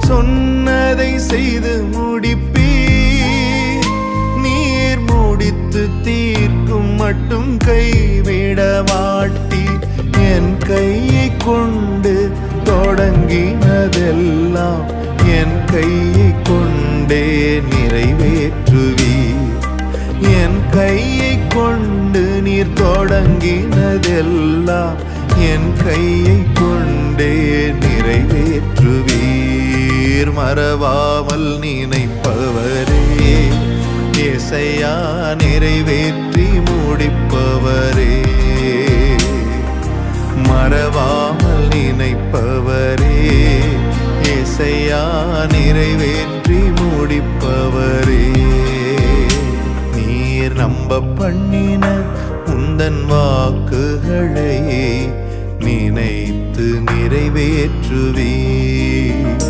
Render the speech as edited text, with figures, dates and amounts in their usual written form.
சொன்னதை செய்து முடிப்பீர். நீர் முடித்து தீர்க்கும் மட்டும் கைவிட மாட்டீர். என் கையை கொண்டு தொடங்கினதெல்லாம் என் கையை கொண்டே நிறைவேற்றுவீர். என் கையை கொண்டு நீர் தொடங்கினதெல்லாம் என் கையை கொண்டே நிறைவேற்றுவீர். மறவாமல் நினைப்பவரே, ஏசையா நிறைவேற்றி முடிப்பவரே. மறவாமல் நினைப்பவரே, ஏசையா நிறைவேற்றி முடிப்பவரே. நீர் நம்ப பண்ணின உந்தன் வாக்குகளை நினைத்து நிறைவேற்றுவீர்.